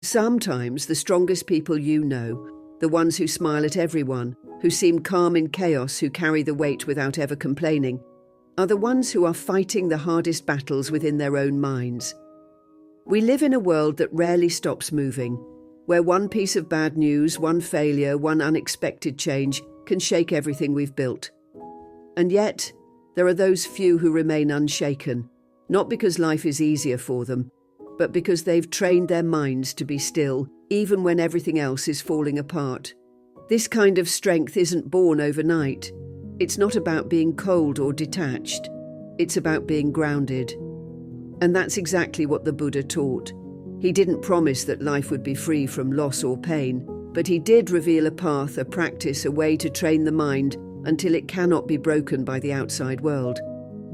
Sometimes the strongest people you know, the ones who smile at everyone, who seem calm in chaos, who carry the weight without ever complaining, are the ones who are fighting the hardest battles within their own minds. We live in a world that rarely stops moving, where one piece of bad news, one failure, one unexpected change can shake everything we've built. And yet, there are those few who remain unshaken, not because life is easier for them, but because they've trained their minds to be still, even when everything else is falling apart. This kind of strength isn't born overnight. It's not about being cold or detached. It's about being grounded. And that's exactly what the Buddha taught. He didn't promise that life would be free from loss or pain, but he did reveal a path, a practice, a way to train the mind until it cannot be broken by the outside world.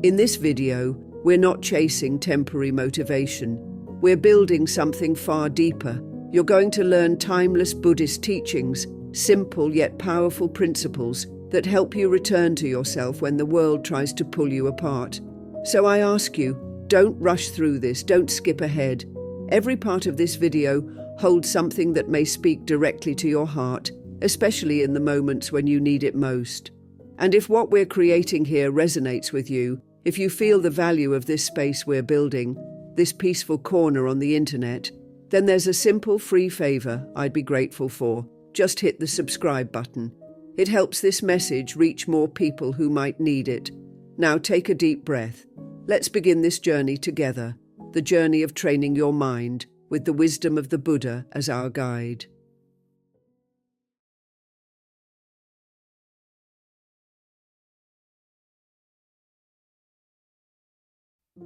In this video, we're not chasing temporary motivation. We're building something far deeper. You're going to learn timeless Buddhist teachings, simple yet powerful principles that help you return to yourself when the world tries to pull you apart. So I ask you, don't rush through this, don't skip ahead. Every part of this video holds something that may speak directly to your heart, especially in the moments when you need it most. And if what we're creating here resonates with you, if you feel the value of this space we're building, this peaceful corner on the internet, then there's a simple free favor I'd be grateful for. Just hit the subscribe button. It helps this message reach more people who might need it. Now take a deep breath. Let's begin this journey together, the journey of training your mind with the wisdom of the Buddha as our guide.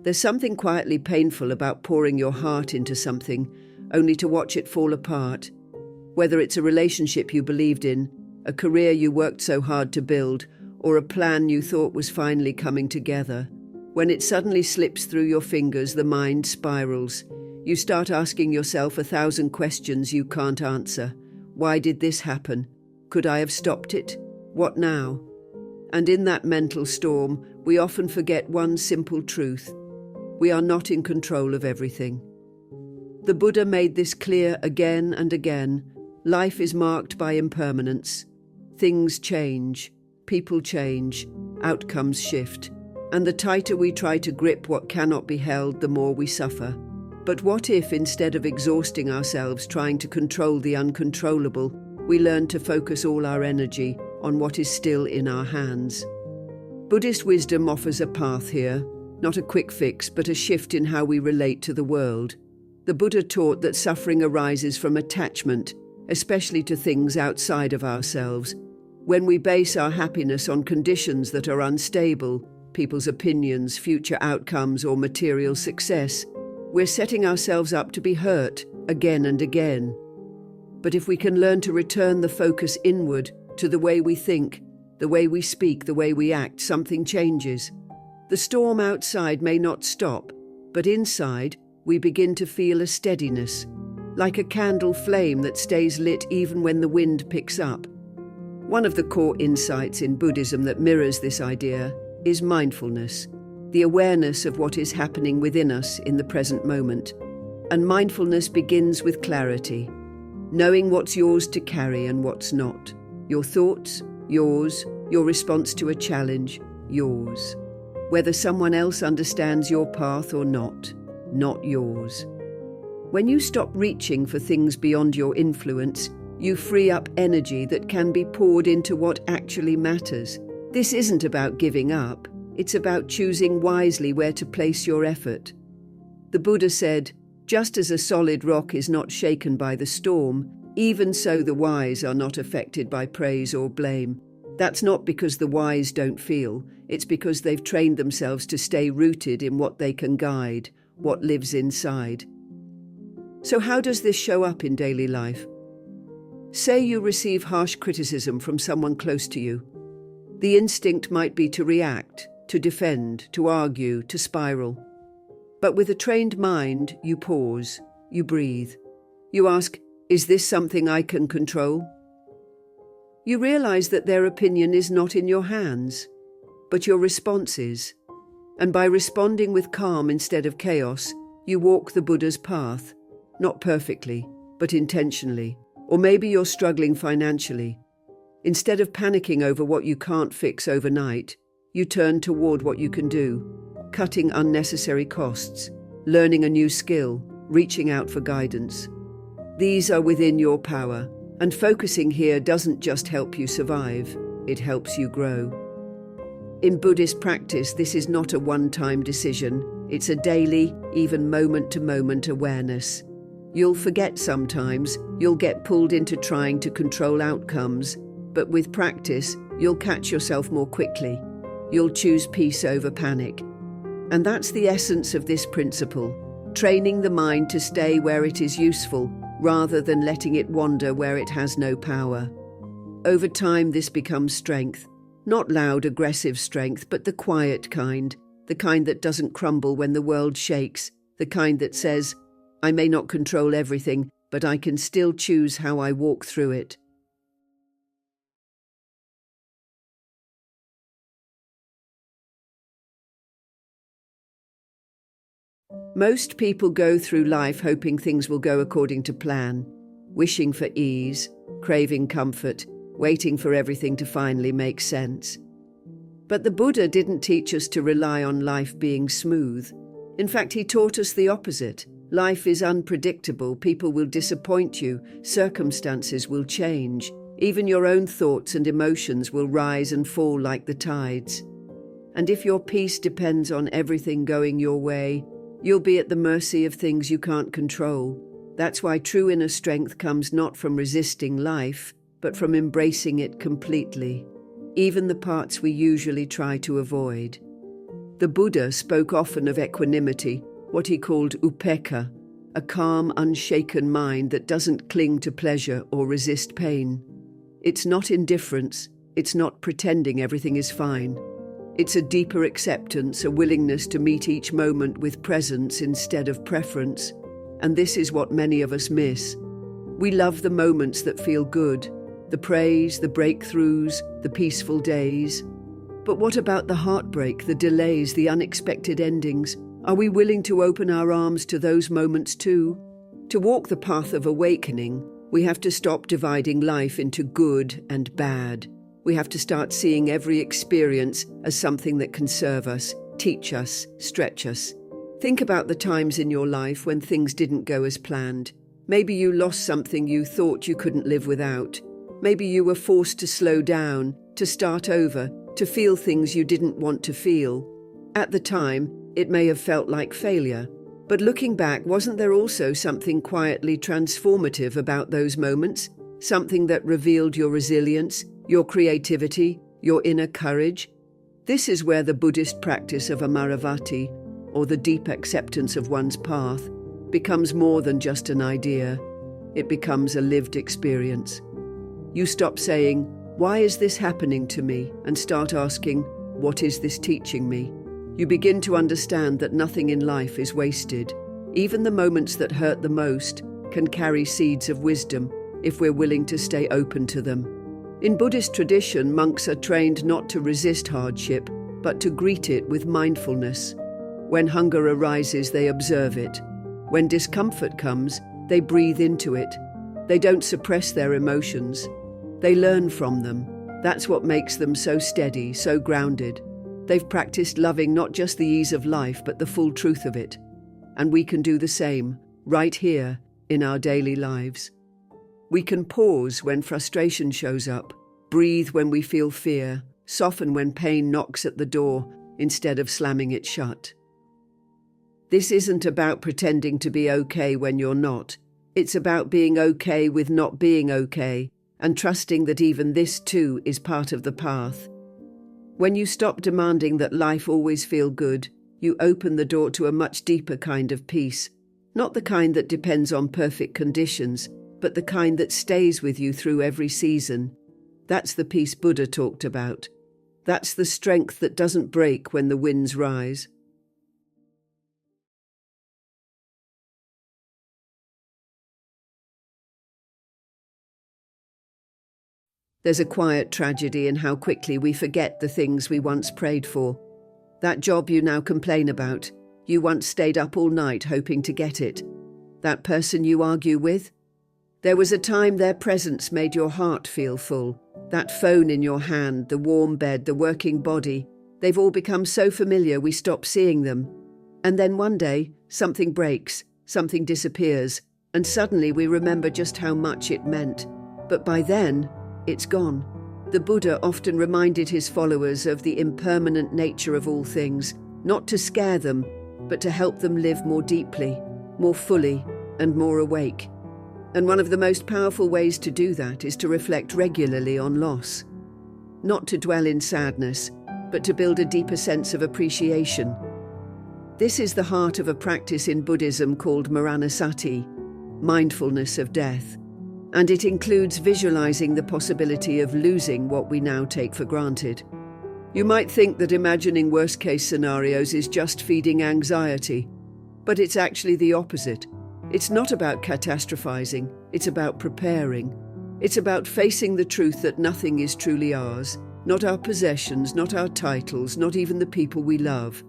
There's something quietly painful about pouring your heart into something, only to watch it fall apart. Whether it's a relationship you believed in, a career you worked so hard to build, or a plan you thought was finally coming together. When it suddenly slips through your fingers, the mind spirals. You start asking yourself 1,000 questions you can't answer. Why did this happen? Could I have stopped it? What now? And in that mental storm, we often forget one simple truth. We are not in control of everything. The Buddha made this clear again and again. Life is marked by impermanence. Things change, people change, outcomes shift. And the tighter we try to grip what cannot be held, the more we suffer. But what if, instead of exhausting ourselves trying to control the uncontrollable, we learn to focus all our energy on what is still in our hands? Buddhist wisdom offers a path here, not a quick fix, but a shift in how we relate to the world. The Buddha taught that suffering arises from attachment, especially to things outside of ourselves. When we base our happiness on conditions that are unstable, people's opinions, future outcomes, or material success, we're setting ourselves up to be hurt again and again. But if we can learn to return the focus inward, to the way we think, the way we speak, the way we act, something changes. The storm outside may not stop, but inside we begin to feel a steadiness, like a candle flame that stays lit even when the wind picks up. One of the core insights in Buddhism that mirrors this idea is mindfulness, the awareness of what is happening within us in the present moment. And mindfulness begins with clarity, knowing what's yours to carry and what's not. Your thoughts, yours. Your response to a challenge, yours. Whether someone else understands your path or not yours. When you stop reaching for things beyond your influence, you free up energy that can be poured into what actually matters. This isn't about giving up. It's about choosing wisely where to place your effort. The Buddha said, just as a solid rock is not shaken by the storm, even so the wise are not affected by praise or blame. That's not because the wise don't feel, it's because they've trained themselves to stay rooted in what they can guide, what lives inside. So how does this show up in daily life? Say you receive harsh criticism from someone close to you. The instinct might be to react, to defend, to argue, to spiral. But with a trained mind, you pause, you breathe. You ask, is this something I can control? You realize that their opinion is not in your hands, but your response is. And by responding with calm instead of chaos, you walk the Buddha's path, not perfectly, but intentionally. Or maybe you're struggling financially. Instead of panicking over what you can't fix overnight, you turn toward what you can do, cutting unnecessary costs, learning a new skill, reaching out for guidance. These are within your power, and focusing here doesn't just help you survive, it helps you grow. In Buddhist practice, this is not a one-time decision, it's a daily, even moment-to-moment awareness. You'll forget sometimes, you'll get pulled into trying to control outcomes, but with practice, you'll catch yourself more quickly. You'll choose peace over panic. And that's the essence of this principle, training the mind to stay where it is useful, rather than letting it wander where it has no power. Over time, this becomes strength. Not loud, aggressive strength, but the quiet kind, the kind that doesn't crumble when the world shakes, the kind that says, I may not control everything, but I can still choose how I walk through it. Most people go through life hoping things will go according to plan, wishing for ease, craving comfort, waiting for everything to finally make sense. But the Buddha didn't teach us to rely on life being smooth. In fact, he taught us the opposite. Life is unpredictable, people will disappoint you, circumstances will change, even your own thoughts and emotions will rise and fall like the tides. And if your peace depends on everything going your way, you'll be at the mercy of things you can't control. That's why true inner strength comes not from resisting life, but from embracing it completely, even the parts we usually try to avoid. The Buddha spoke often of equanimity, what he called upekkha, a calm, unshaken mind that doesn't cling to pleasure or resist pain. It's not indifference, it's not pretending everything is fine. It's a deeper acceptance, a willingness to meet each moment with presence instead of preference. And this is what many of us miss. We love the moments that feel good, the praise, the breakthroughs, the peaceful days. But what about the heartbreak, the delays, the unexpected endings? Are we willing to open our arms to those moments too? To walk the path of awakening, we have to stop dividing life into good and bad. We have to start seeing every experience as something that can serve us, teach us, stretch us. Think about the times in your life when things didn't go as planned. Maybe you lost something you thought you couldn't live without. Maybe you were forced to slow down, to start over, to feel things you didn't want to feel. At the time, it may have felt like failure. But looking back, wasn't there also something quietly transformative about those moments? Something that revealed your resilience, your creativity, your inner courage? This is where the Buddhist practice of amaravati, or the deep acceptance of one's path, becomes more than just an idea. It becomes a lived experience. You stop saying, "Why is this happening to me?" and start asking, "What is this teaching me?" You begin to understand that nothing in life is wasted. Even the moments that hurt the most can carry seeds of wisdom if we're willing to stay open to them. In Buddhist tradition, monks are trained not to resist hardship, but to greet it with mindfulness. When hunger arises, they observe it. When discomfort comes, they breathe into it. They don't suppress their emotions. They learn from them. That's what makes them so steady, so grounded. They've practiced loving not just the ease of life, but the full truth of it. And we can do the same, right here, in our daily lives. We can pause when frustration shows up, breathe when we feel fear, soften when pain knocks at the door, instead of slamming it shut. This isn't about pretending to be okay when you're not. It's about being okay with not being okay, and trusting that even this too is part of the path. When you stop demanding that life always feel good, you open the door to a much deeper kind of peace, not the kind that depends on perfect conditions, but the kind that stays with you through every season. That's the peace Buddha talked about. That's the strength that doesn't break when the winds rise. There's a quiet tragedy in how quickly we forget the things we once prayed for. That job you now complain about, you once stayed up all night hoping to get it. That person you argue with, There was a time their presence made your heart feel full. That phone in your hand, the warm bed, the working body, they've all become so familiar we stop seeing them. And then one day, something breaks, something disappears, and suddenly we remember just how much it meant. But by then, it's gone. The Buddha often reminded his followers of the impermanent nature of all things, not to scare them, but to help them live more deeply, more fully, and more awake. And one of the most powerful ways to do that is to reflect regularly on loss. Not to dwell in sadness, but to build a deeper sense of appreciation. This is the heart of a practice in Buddhism called Maranasati, mindfulness of death. And it includes visualizing the possibility of losing what we now take for granted. You might think that imagining worst-case scenarios is just feeding anxiety, but it's actually the opposite. It's not about catastrophizing, it's about preparing. It's about facing the truth that nothing is truly ours, not our possessions, not our titles, not even the people we love.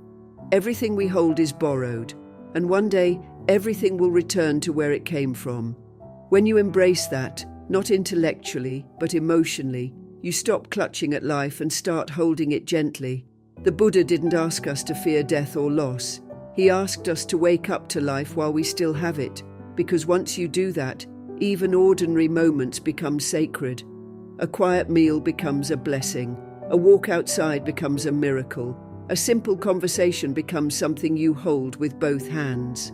Everything we hold is borrowed, and one day everything will return to where it came from. When you embrace that, not intellectually, but emotionally, you stop clutching at life and start holding it gently. The Buddha didn't ask us to fear death or loss. He asked us to wake up to life while we still have it, because once you do that, even ordinary moments become sacred. A quiet meal becomes a blessing. A walk outside becomes a miracle. A simple conversation becomes something you hold with both hands.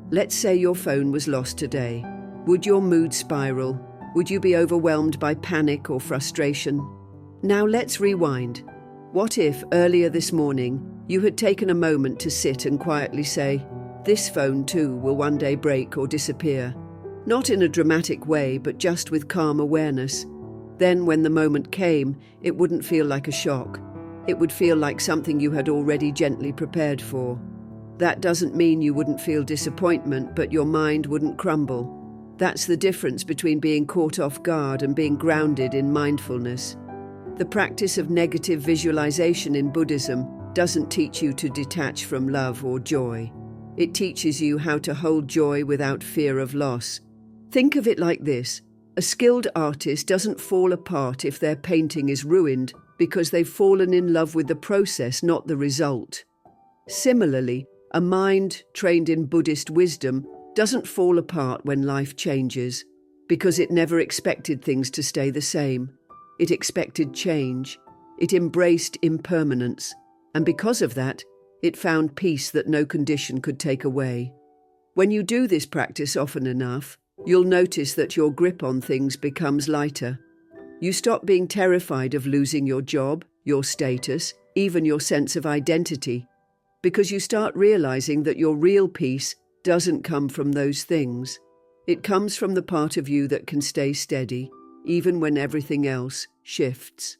Let's say your phone was lost today. Would your mood spiral? Would you be overwhelmed by panic or frustration? Now let's rewind. What if, earlier this morning, you had taken a moment to sit and quietly say, "This phone too will one day break or disappear." Not in a dramatic way, but just with calm awareness. Then when the moment came, it wouldn't feel like a shock. It would feel like something you had already gently prepared for. That doesn't mean you wouldn't feel disappointment, but your mind wouldn't crumble. That's the difference between being caught off guard and being grounded in mindfulness. The practice of negative visualization in Buddhism doesn't teach you to detach from love or joy. It teaches you how to hold joy without fear of loss. Think of it like this. A skilled artist doesn't fall apart if their painting is ruined because they've fallen in love with the process, not the result. Similarly, a mind trained in Buddhist wisdom doesn't fall apart when life changes because it never expected things to stay the same. It expected change. It embraced impermanence. And because of that, it found peace that no condition could take away. When you do this practice often enough, you'll notice that your grip on things becomes lighter. You stop being terrified of losing your job, your status, even your sense of identity, because you start realizing that your real peace doesn't come from those things. It comes from the part of you that can stay steady, even when everything else shifts.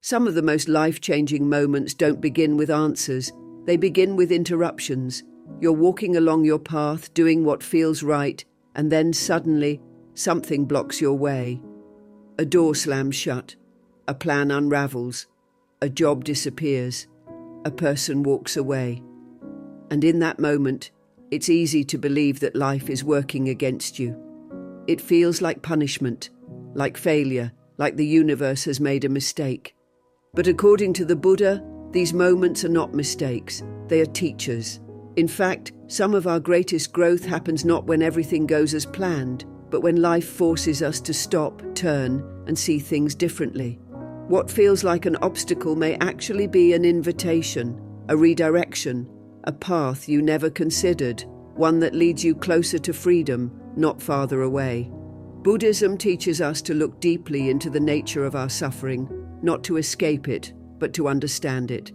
Some of the most life-changing moments don't begin with answers. They begin with interruptions. You're walking along your path, doing what feels right, and then suddenly, something blocks your way. A door slams shut. A plan unravels. A job disappears. A person walks away. And in that moment, it's easy to believe that life is working against you. It feels like punishment, like failure, like the universe has made a mistake. But according to the Buddha, these moments are not mistakes, they are teachers. In fact, some of our greatest growth happens not when everything goes as planned, but when life forces us to stop, turn, and see things differently. What feels like an obstacle may actually be an invitation, a redirection, a path you never considered, one that leads you closer to freedom, not farther away. Buddhism teaches us to look deeply into the nature of our suffering, not to escape it, but to understand it.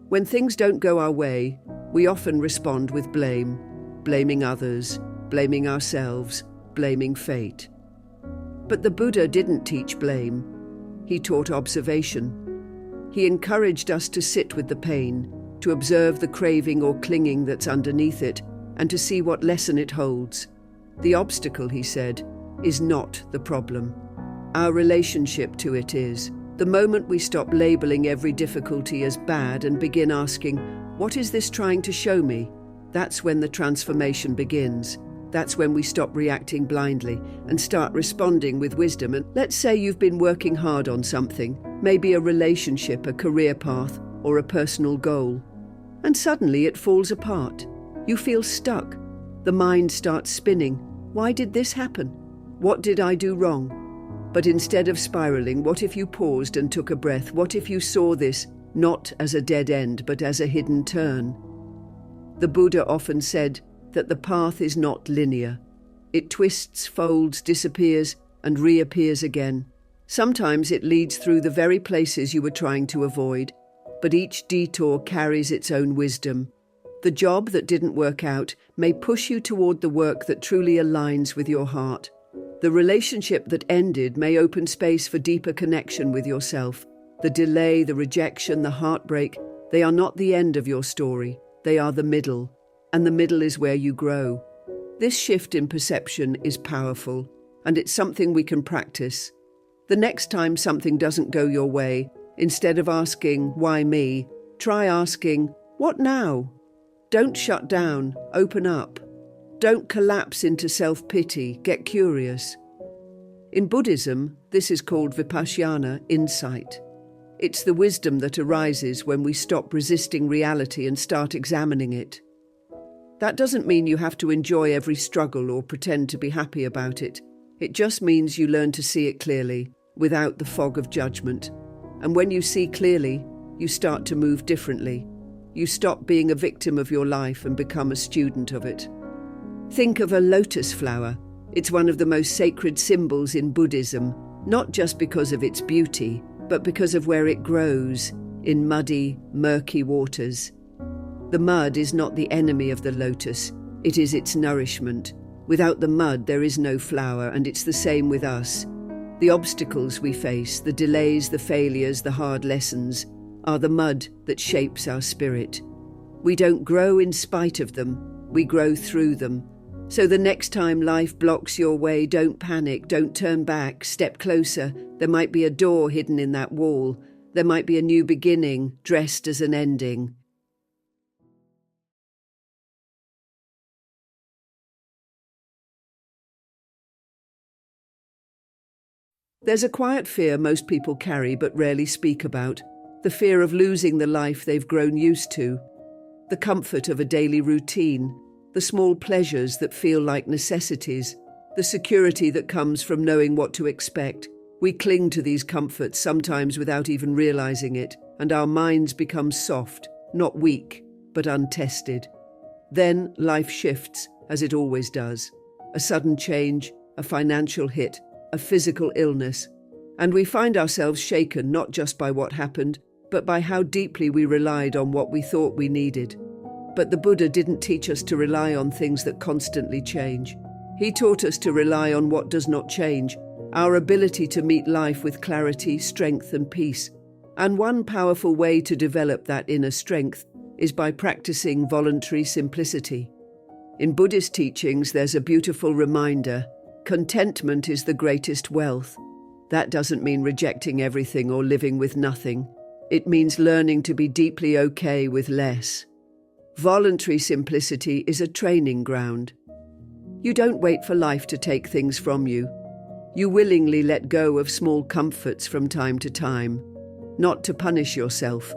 When things don't go our way, we often respond with blame, blaming others, blaming ourselves, blaming fate. But the Buddha didn't teach blame. He taught observation. He encouraged us to sit with the pain, to observe the craving or clinging that's underneath it, and to see what lesson it holds. The obstacle, he said, is not the problem. Our relationship to it is. The moment we stop labeling every difficulty as bad and begin asking, what is this trying to show me? That's when the transformation begins. That's when we stop reacting blindly and start responding with wisdom. And let's say you've been working hard on something, maybe a relationship, a career path, or a personal goal. And suddenly it falls apart. You feel stuck. The mind starts spinning. Why did this happen? What did I do wrong? But instead of spiraling, what if you paused and took a breath? What if you saw this not as a dead end, but as a hidden turn? The Buddha often said that the path is not linear. It twists, folds, disappears, and reappears again. Sometimes it leads through the very places you were trying to avoid, but each detour carries its own wisdom. The job that didn't work out may push you toward the work that truly aligns with your heart. The relationship that ended may open space for deeper connection with yourself. The delay, the rejection, the heartbreak, they are not the end of your story. They are the middle, and the middle is where you grow. This shift in perception is powerful, and it's something we can practice. The next time something doesn't go your way, instead of asking, why me, try asking, what now? Don't shut down, open up. Don't collapse into self-pity, get curious. In Buddhism, this is called vipassana, insight. It's the wisdom that arises when we stop resisting reality and start examining it. That doesn't mean you have to enjoy every struggle or pretend to be happy about it. It just means you learn to see it clearly, without the fog of judgment. And when you see clearly, you start to move differently. You stop being a victim of your life and become a student of it. Think of a lotus flower. It's one of the most sacred symbols in Buddhism, not just because of its beauty, but because of where it grows, in muddy, murky waters. The mud is not the enemy of the lotus, it is its nourishment. Without the mud, there is no flower, and it's the same with us. The obstacles we face, the delays, the failures, the hard lessons, are the mud that shapes our spirit. We don't grow in spite of them, we grow through them. So the next time life blocks your way, don't panic, don't turn back, step closer. There might be a door hidden in that wall. There might be a new beginning, dressed as an ending. There's a quiet fear most people carry but rarely speak about. The fear of losing the life they've grown used to. The comfort of a daily routine. The small pleasures that feel like necessities, the security that comes from knowing what to expect. We cling to these comforts, sometimes without even realizing it, and our minds become soft, not weak, but untested. Then life shifts, as it always does. A sudden change, a financial hit, a physical illness, and we find ourselves shaken not just by what happened, but by how deeply we relied on what we thought we needed. But the Buddha didn't teach us to rely on things that constantly change. He taught us to rely on what does not change, our ability to meet life with clarity, strength, and peace. And one powerful way to develop that inner strength is by practicing voluntary simplicity. In Buddhist teachings, there's a beautiful reminder: contentment is the greatest wealth. That doesn't mean rejecting everything or living with nothing. It means learning to be deeply okay with less. Voluntary simplicity is a training ground. You don't wait for life to take things from you. You willingly let go of small comforts from time to time, not to punish yourself,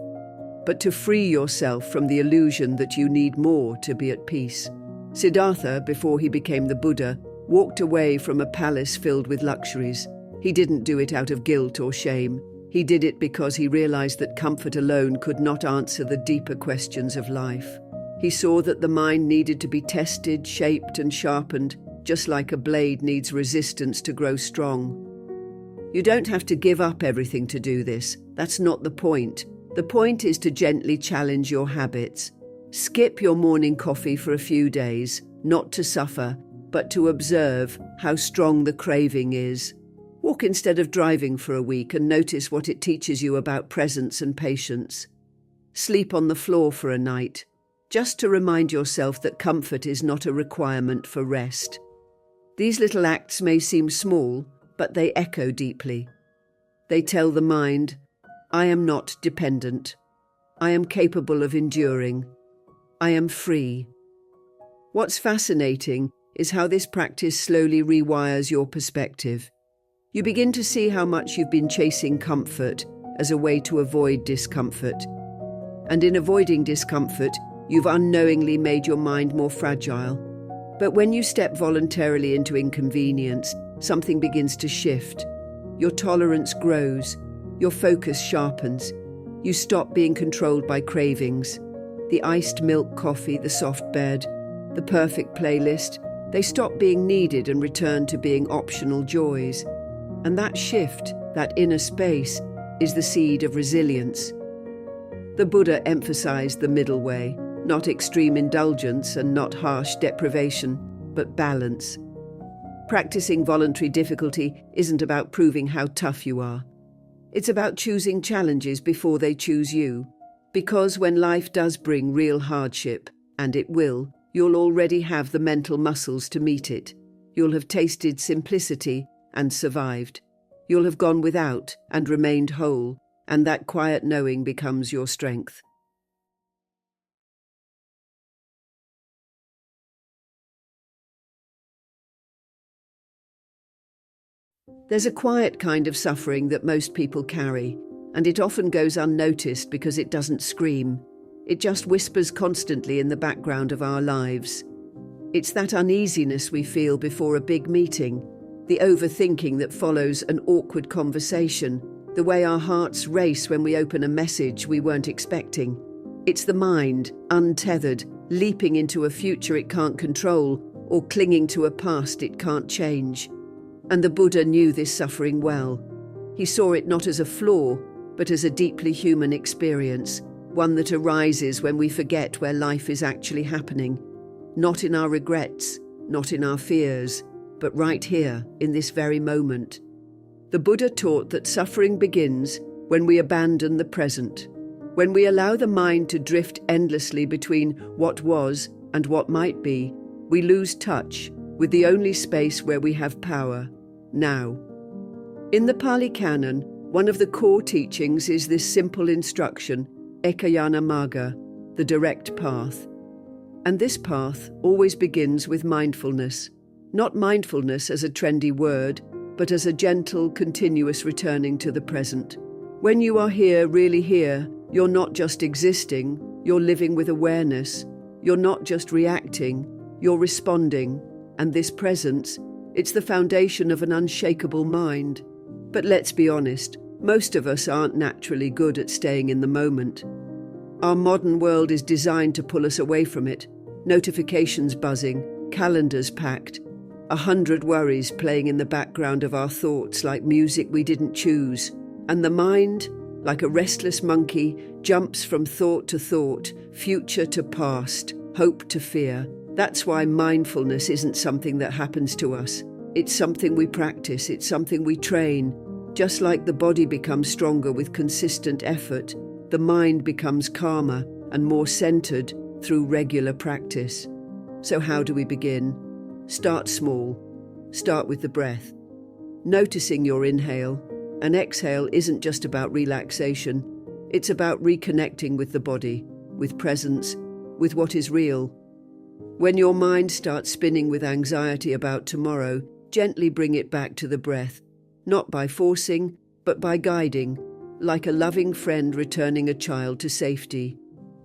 but to free yourself from the illusion that you need more to be at peace. Siddhartha, before he became the Buddha, walked away from a palace filled with luxuries. He didn't do it out of guilt or shame. He did it because he realized that comfort alone could not answer the deeper questions of life. He saw that the mind needed to be tested, shaped, and sharpened, just like a blade needs resistance to grow strong. You don't have to give up everything to do this. That's not the point. The point is to gently challenge your habits. Skip your morning coffee for a few days, not to suffer, but to observe how strong the craving is. Walk instead of driving for a week and notice what it teaches you about presence and patience. Sleep on the floor for a night, just to remind yourself that comfort is not a requirement for rest. These little acts may seem small, but they echo deeply. They tell the mind, I am not dependent. I am capable of enduring. I am free. What's fascinating is how this practice slowly rewires your perspective. You begin to see how much you've been chasing comfort as a way to avoid discomfort. And in avoiding discomfort, you've unknowingly made your mind more fragile. But when you step voluntarily into inconvenience, something begins to shift. Your tolerance grows. Your focus sharpens. You stop being controlled by cravings. The iced milk coffee, the soft bed, the perfect playlist, they stop being needed and return to being optional joys. And that shift, that inner space, is the seed of resilience. The Buddha emphasized the middle way, not extreme indulgence and not harsh deprivation, but balance. Practicing voluntary difficulty isn't about proving how tough you are. It's about choosing challenges before they choose you. Because when life does bring real hardship, and it will, you'll already have the mental muscles to meet it. You'll have tasted simplicity and survived. You'll have gone without and remained whole, and that quiet knowing becomes your strength. There's a quiet kind of suffering that most people carry, and it often goes unnoticed because it doesn't scream. It just whispers constantly in the background of our lives. It's that uneasiness we feel before a big meeting, the overthinking that follows an awkward conversation, the way our hearts race when we open a message we weren't expecting. It's the mind, untethered, leaping into a future it can't control or clinging to a past it can't change. And the Buddha knew this suffering well. He saw it not as a flaw, but as a deeply human experience, one that arises when we forget where life is actually happening. Not in our regrets, not in our fears, but right here, in this very moment. The Buddha taught that suffering begins when we abandon the present, when we allow the mind to drift endlessly between what was and what might be. We lose touch with the only space where we have power, now. In the Pali Canon, one of the core teachings is this simple instruction, Ekayana Magga, the direct path. And this path always begins with mindfulness. Not mindfulness as a trendy word, but as a gentle, continuous returning to the present. When you are here, really here, you're not just existing, you're living with awareness. You're not just reacting, you're responding. And this presence, it's the foundation of an unshakable mind. But let's be honest, most of us aren't naturally good at staying in the moment. Our modern world is designed to pull us away from it. Notifications buzzing, calendars packed, 100 worries playing in the background of our thoughts like music we didn't choose. And the mind, like a restless monkey, jumps from thought to thought, future to past, hope to fear. That's why mindfulness isn't something that happens to us. It's something we practice, it's something we train. Just like the body becomes stronger with consistent effort, the mind becomes calmer and more centered through regular practice. So how do we begin? Start small. Start with the breath. Noticing your inhale and exhale isn't just about relaxation. It's about reconnecting with the body, with presence, with what is real. When your mind starts spinning with anxiety about tomorrow, gently bring it back to the breath, not by forcing, but by guiding, like a loving friend returning a child to safety.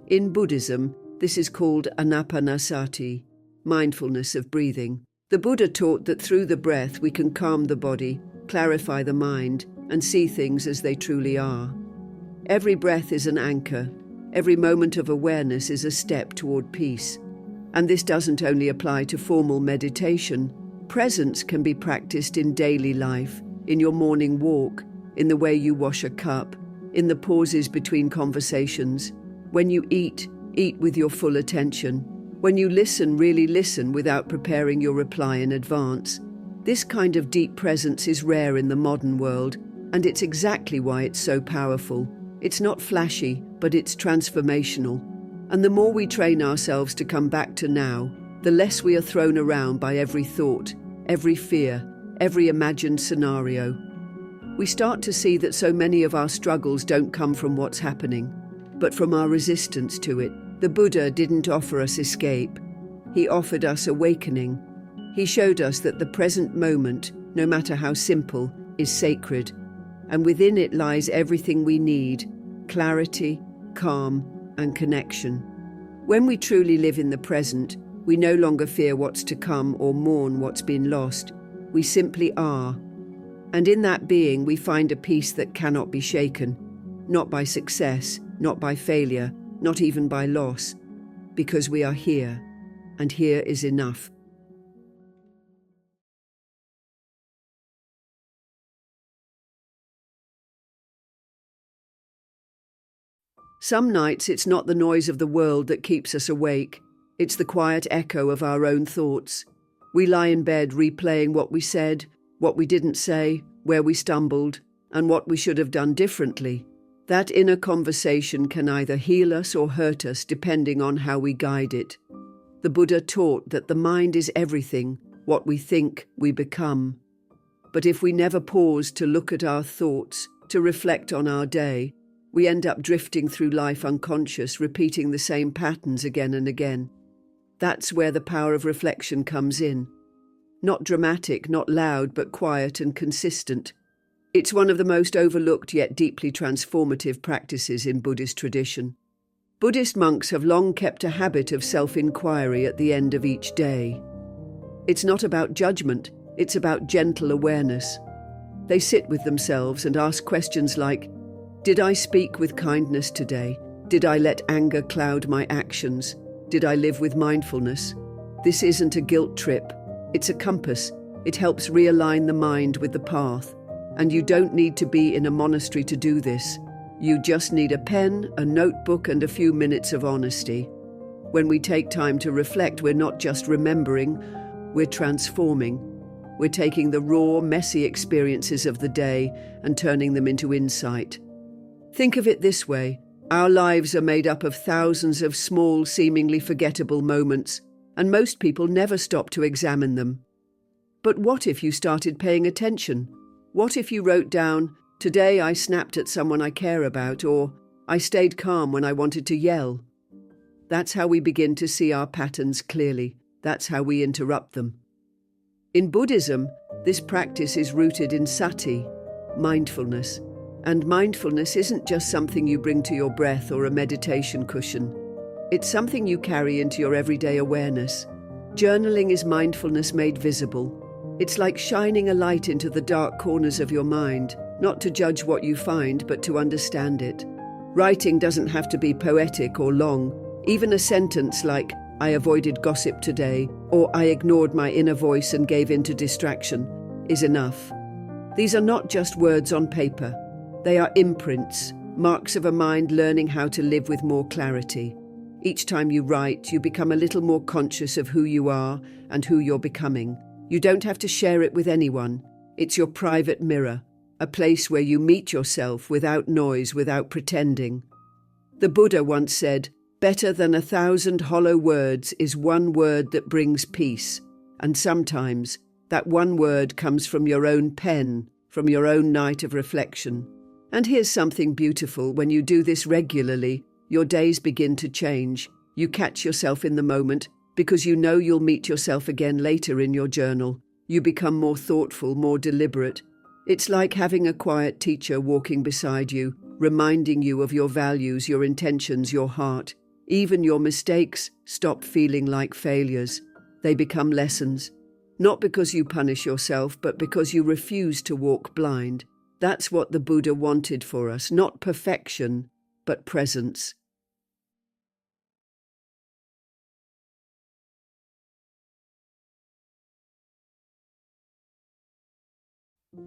In Buddhism, this is called anapanasati, mindfulness of breathing. The Buddha taught that through the breath we can calm the body, clarify the mind, and see things as they truly are. Every breath is an anchor. Every moment of awareness is a step toward peace. And this doesn't only apply to formal meditation. Presence can be practiced in daily life, in your morning walk, in the way you wash a cup, in the pauses between conversations. When you eat with your full attention. When you listen, really listen without preparing your reply in advance. This kind of deep presence is rare in the modern world, and it's exactly why it's so powerful. It's not flashy, but it's transformational. And the more we train ourselves to come back to now, the less we are thrown around by every thought, every fear, every imagined scenario. we start to see that so many of our struggles don't come from what's happening, but from our resistance to it. The Buddha didn't offer us escape. He offered us awakening. He showed us that the present moment, no matter how simple, is sacred, and within it lies everything we need: clarity, calm, and connection. When we truly live in the present, we no longer fear what's to come or mourn what's been lost. We simply are. And in that being, we find a peace that cannot be shaken, not by success, not by failure, not even by loss, because we are here, and here is enough. Some nights it's not the noise of the world that keeps us awake. It's the quiet echo of our own thoughts. We lie in bed replaying what we said, what we didn't say, where we stumbled, and what we should have done differently. That inner conversation can either heal us or hurt us depending on how we guide it. The Buddha taught that the mind is everything. What we think, we become. But if we never pause to look at our thoughts, to reflect on our day, we end up drifting through life unconscious, repeating the same patterns again and again. That's where the power of reflection comes in. Not dramatic, not loud, but quiet and consistent. It's one of the most overlooked yet deeply transformative practices in Buddhist tradition. Buddhist monks have long kept a habit of self-inquiry at the end of each day. It's not about judgment, it's about gentle awareness. They sit with themselves and ask questions like, did I speak with kindness today? Did I let anger cloud my actions? Did I live with mindfulness? This isn't a guilt trip. It's a compass. It helps realign the mind with the path. And you don't need to be in a monastery to do this. You just need a pen, a notebook, and a few minutes of honesty. When we take time to reflect, we're not just remembering, we're transforming. We're taking the raw, messy experiences of the day and turning them into insight. Think of it this way. Our lives are made up of thousands of small, seemingly forgettable moments, and most people never stop to examine them. But what if you started paying attention? What if you wrote down, today I snapped at someone I care about, or I stayed calm when I wanted to yell? That's how we begin to see our patterns clearly. That's how we interrupt them. In Buddhism, this practice is rooted in sati, mindfulness. And mindfulness isn't just something you bring to your breath or a meditation cushion. It's something you carry into your everyday awareness. Journaling is mindfulness made visible. It's like shining a light into the dark corners of your mind, not to judge what you find, but to understand it. Writing doesn't have to be poetic or long. Even a sentence like, I avoided gossip today, or I ignored my inner voice and gave in to distraction, is enough. These are not just words on paper. They are imprints, marks of a mind learning how to live with more clarity. Each time you write, you become a little more conscious of who you are and who you're becoming. You don't have to share it with anyone. It's your private mirror, a place where you meet yourself without noise, without pretending. The Buddha once said, better than 1,000 hollow words is one word that brings peace. And sometimes that one word comes from your own pen, from your own night of reflection. And here's something beautiful. When you do this regularly, your days begin to change. You catch yourself in the moment because you know you'll meet yourself again later in your journal. You become more thoughtful, more deliberate. It's like having a quiet teacher walking beside you, reminding you of your values, your intentions, your heart. Even your mistakes stop feeling like failures. They become lessons. Not because you punish yourself, but because you refuse to walk blind. That's what the Buddha wanted for us, not perfection, but presence.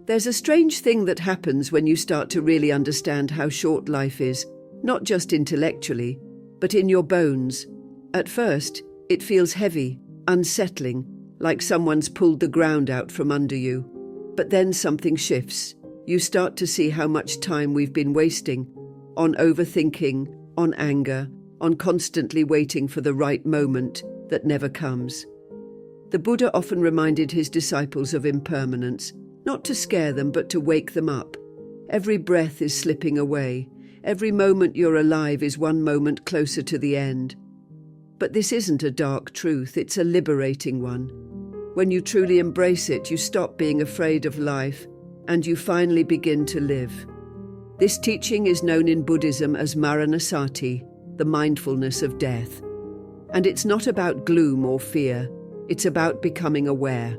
There's a strange thing that happens when you start to really understand how short life is, not just intellectually, but in your bones. At first, it feels heavy, unsettling, like someone's pulled the ground out from under you. But then something shifts. You start to see how much time we've been wasting on overthinking, on anger, on constantly waiting for the right moment that never comes. The Buddha often reminded his disciples of impermanence, not to scare them but to wake them up. Every breath is slipping away. Every moment you're alive is one moment closer to the end. But this isn't a dark truth, it's a liberating one. When you truly embrace it, you stop being afraid of life, and you finally begin to live. This teaching is known in Buddhism as Maranasati, the mindfulness of death. And it's not about gloom or fear, it's about becoming aware.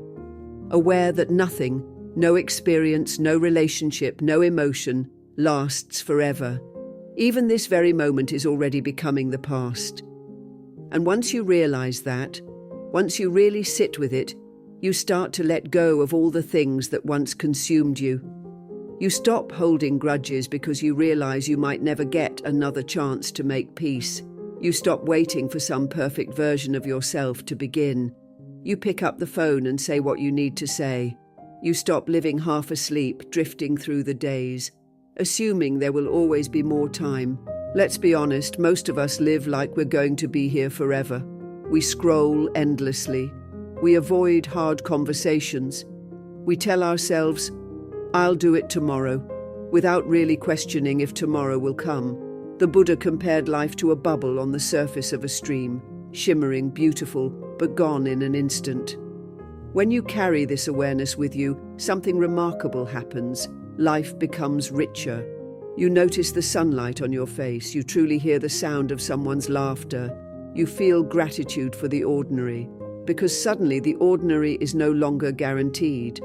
Aware that nothing, no experience, no relationship, no emotion, lasts forever. Even this very moment is already becoming the past. And once you realize that, once you really sit with it, you start to let go of all the things that once consumed you. You stop holding grudges because you realize you might never get another chance to make peace. You stop waiting for some perfect version of yourself to begin. You pick up the phone and say what you need to say. You stop living half asleep, drifting through the days, assuming there will always be more time. Let's be honest, most of us live like we're going to be here forever. We scroll endlessly. We avoid hard conversations. We tell ourselves, "I'll do it tomorrow," without really questioning if tomorrow will come. The Buddha compared life to a bubble on the surface of a stream, shimmering, beautiful, but gone in an instant. When you carry this awareness with you, something remarkable happens. Life becomes richer. You notice the sunlight on your face. You truly hear the sound of someone's laughter. You feel gratitude for the ordinary, because suddenly the ordinary is no longer guaranteed.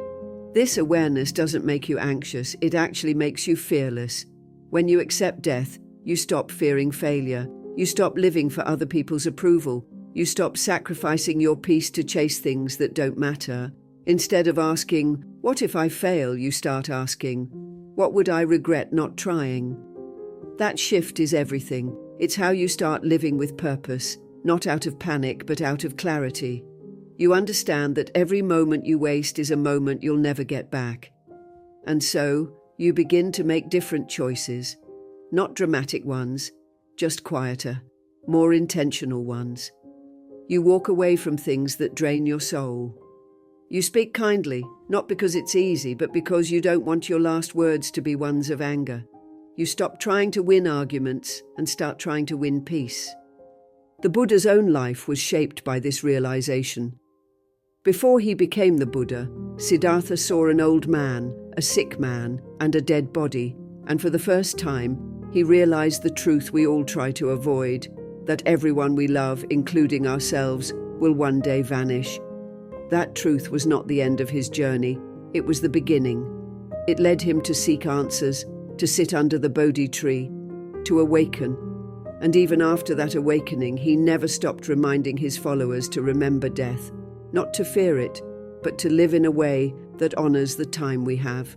This awareness doesn't make you anxious, it actually makes you fearless. When you accept death, you stop fearing failure. You stop living for other people's approval. You stop sacrificing your peace to chase things that don't matter. Instead of asking, "What if I fail?" you start asking, "What would I regret not trying?" That shift is everything. It's how you start living with purpose, not out of panic, but out of clarity. You understand that every moment you waste is a moment you'll never get back. And so, you begin to make different choices. Not dramatic ones, just quieter, more intentional ones. You walk away from things that drain your soul. You speak kindly, not because it's easy, but because you don't want your last words to be ones of anger. You stop trying to win arguments and start trying to win peace. The Buddha's own life was shaped by this realization. Before he became the Buddha, Siddhartha saw an old man, a sick man, and a dead body, and for the first time, he realized the truth we all try to avoid, that everyone we love, including ourselves, will one day vanish. That truth was not the end of his journey, it was the beginning. It led him to seek answers, to sit under the Bodhi tree, to awaken. And even after that awakening, he never stopped reminding his followers to remember death, not to fear it, but to live in a way that honors the time we have.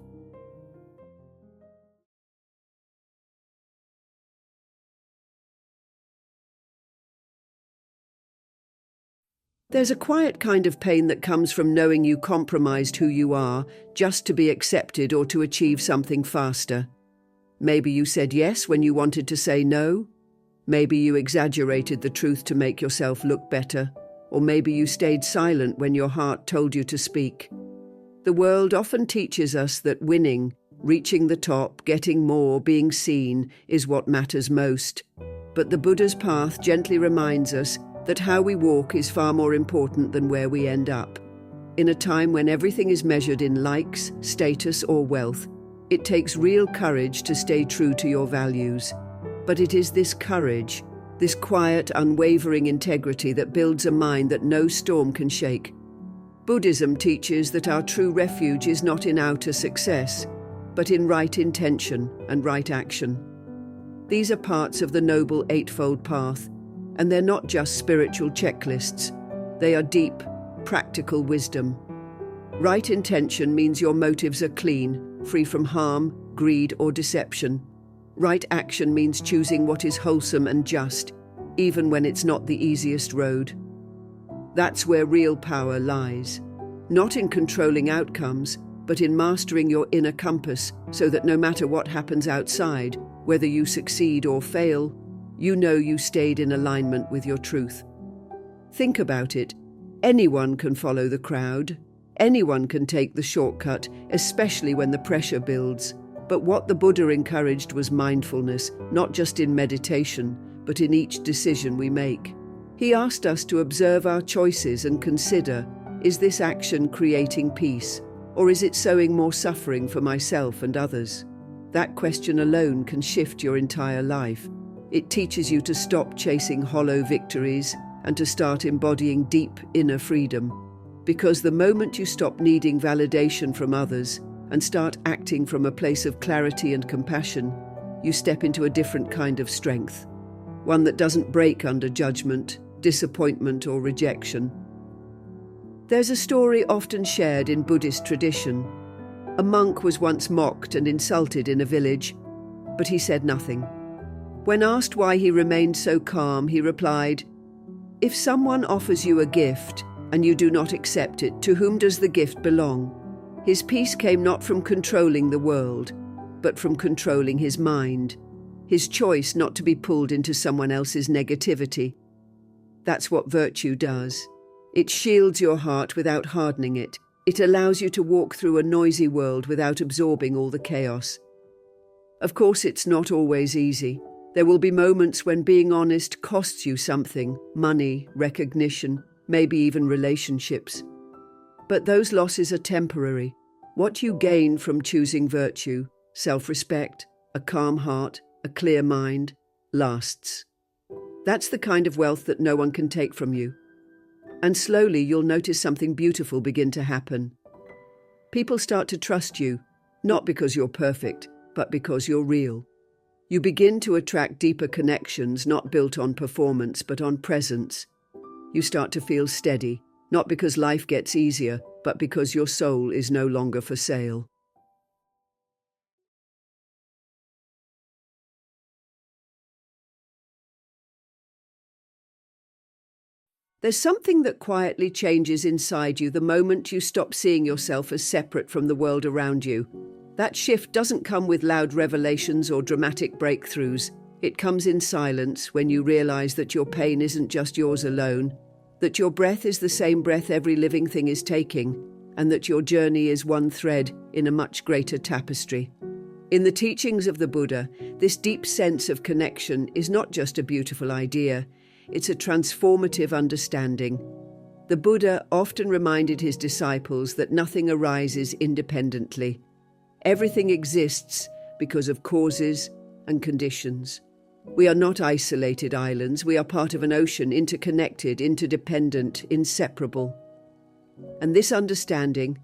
There's a quiet kind of pain that comes from knowing you compromised who you are just to be accepted or to achieve something faster. Maybe you said yes when you wanted to say no. Maybe you exaggerated the truth to make yourself look better. Or maybe you stayed silent when your heart told you to speak. The world often teaches us that winning, reaching the top, getting more, being seen, is what matters most. But the Buddha's path gently reminds us that how we walk is far more important than where we end up. In a time when everything is measured in likes, status, or wealth, it takes real courage to stay true to your values. But it is this courage, this quiet, unwavering integrity that builds a mind that no storm can shake. Buddhism teaches that our true refuge is not in outer success, but in right intention and right action. These are parts of the Noble Eightfold Path, and they're not just spiritual checklists. They are deep, practical wisdom. Right intention means your motives are clean, free from harm, greed, or deception. Right action means choosing what is wholesome and just, even when it's not the easiest road. That's where real power lies. Not in controlling outcomes, but in mastering your inner compass so that no matter what happens outside, whether you succeed or fail, you know you stayed in alignment with your truth. Think about it. Anyone can follow the crowd. Anyone can take the shortcut, especially when the pressure builds. But what the Buddha encouraged was mindfulness, not just in meditation, but in each decision we make. He asked us to observe our choices and consider, is this action creating peace, or is it sowing more suffering for myself and others? That question alone can shift your entire life. It teaches you to stop chasing hollow victories and to start embodying deep inner freedom. Because the moment you stop needing validation from others and start acting from a place of clarity and compassion, you step into a different kind of strength, one that doesn't break under judgment, disappointment, or rejection. There's a story often shared in Buddhist tradition. A monk was once mocked and insulted in a village, but he said nothing. When asked why he remained so calm, he replied, "If someone offers you a gift and you do not accept it, to whom does the gift belong?" His peace came not from controlling the world, but from controlling his mind, his choice not to be pulled into someone else's negativity. That's what virtue does. It shields your heart without hardening it. It allows you to walk through a noisy world without absorbing all the chaos. Of course, it's not always easy. There will be moments when being honest costs you something, money, recognition, maybe even relationships. But those losses are temporary. What you gain from choosing virtue, self-respect, a calm heart, a clear mind, lasts. That's the kind of wealth that no one can take from you. And slowly you'll notice something beautiful begin to happen. People start to trust you, not because you're perfect, but because you're real. You begin to attract deeper connections not built on performance but on presence. You start to feel steady, not because life gets easier, but because your soul is no longer for sale. There's something that quietly changes inside you the moment you stop seeing yourself as separate from the world around you. That shift doesn't come with loud revelations or dramatic breakthroughs. It comes in silence when you realize that your pain isn't just yours alone, that your breath is the same breath every living thing is taking, and that your journey is one thread in a much greater tapestry. In the teachings of the Buddha, this deep sense of connection is not just a beautiful idea, it's a transformative understanding. The Buddha often reminded his disciples that nothing arises independently. Everything exists because of causes and conditions. We are not isolated islands, we are part of an ocean, interconnected, interdependent, inseparable. And this understanding,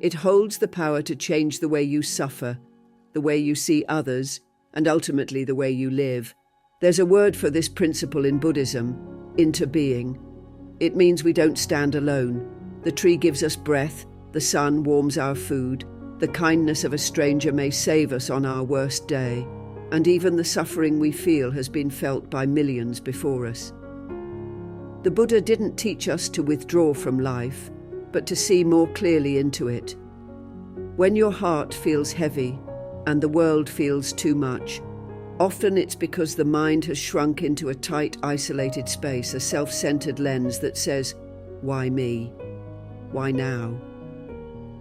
it holds the power to change the way you suffer, the way you see others, and ultimately the way you live. There's a word for this principle in Buddhism, interbeing. It means we don't stand alone. The tree gives us breath, the sun warms our food, the kindness of a stranger may save us on our worst day, and even the suffering we feel has been felt by millions before us. The Buddha didn't teach us to withdraw from life, but to see more clearly into it. When your heart feels heavy and the world feels too much, often it's because the mind has shrunk into a tight, isolated space, a self-centered lens that says, "Why me? Why now?"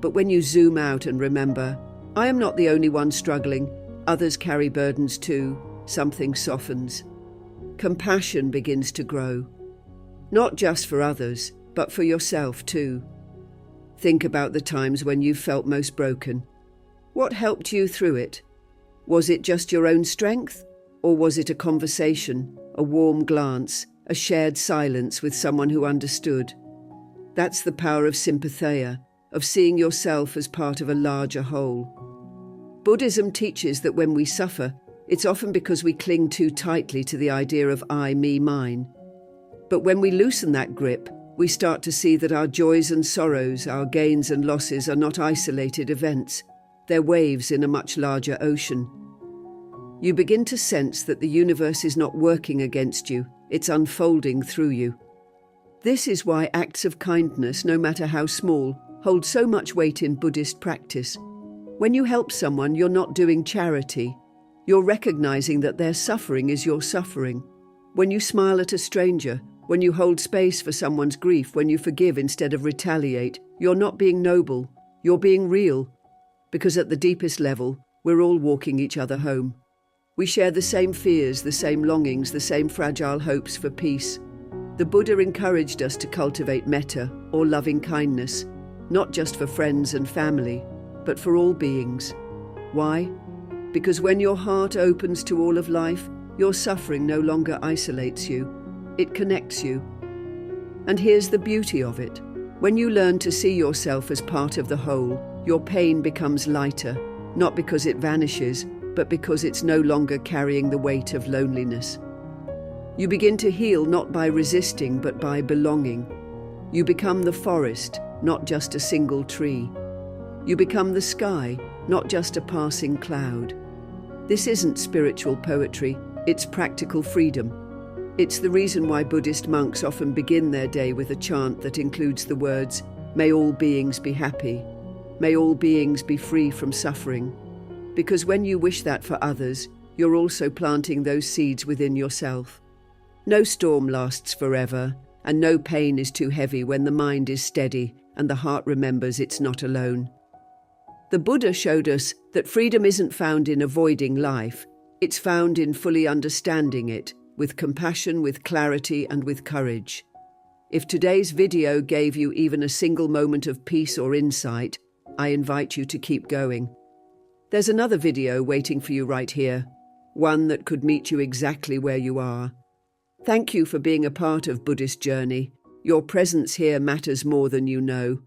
But when you zoom out and remember, I am not the only one struggling, others carry burdens too, something softens. Compassion begins to grow. Not just for others, but for yourself too. Think about the times when you felt most broken. What helped you through it? Was it just your own strength? Or was it a conversation, a warm glance, a shared silence with someone who understood? That's the power of sympatheia, of seeing yourself as part of a larger whole. Buddhism teaches that when we suffer, it's often because we cling too tightly to the idea of I, me, mine. But when we loosen that grip, we start to see that our joys and sorrows, our gains and losses are not isolated events. They're waves in a much larger ocean. You begin to sense that the universe is not working against you, it's unfolding through you. This is why acts of kindness, no matter how small, hold so much weight in Buddhist practice. When you help someone, you're not doing charity. You're recognizing that their suffering is your suffering. When you smile at a stranger, when you hold space for someone's grief, when you forgive instead of retaliate, you're not being noble, you're being real. Because at the deepest level, We're all walking each other home. We share the same fears, the same longings, the same fragile hopes for peace. The Buddha encouraged us to cultivate metta, or loving kindness, not just for friends and family, but for all beings. Why? Because when your heart opens to all of life, your suffering no longer isolates you, it connects you. And here's the beauty of it. When you learn to see yourself as part of the whole, your pain becomes lighter, not because it vanishes, but because it's no longer carrying the weight of loneliness. You begin to heal not by resisting, but by belonging. You become the forest, not just a single tree. You become the sky, not just a passing cloud. This isn't spiritual poetry, it's practical freedom. It's the reason why Buddhist monks often begin their day with a chant that includes the words, "May all beings be happy. May all beings be free from suffering." Because when you wish that for others, you're also planting those seeds within yourself. No storm lasts forever, and no pain is too heavy when the mind is steady and the heart remembers it's not alone. The Buddha showed us that freedom isn't found in avoiding life, it's found in fully understanding it, with compassion, with clarity, and with courage. If today's video gave you even a single moment of peace or insight, I invite you to keep going. There's another video waiting for you right here, one that could meet you exactly where you are. Thank you for being a part of Buddhist Journey. Your presence here matters more than you know.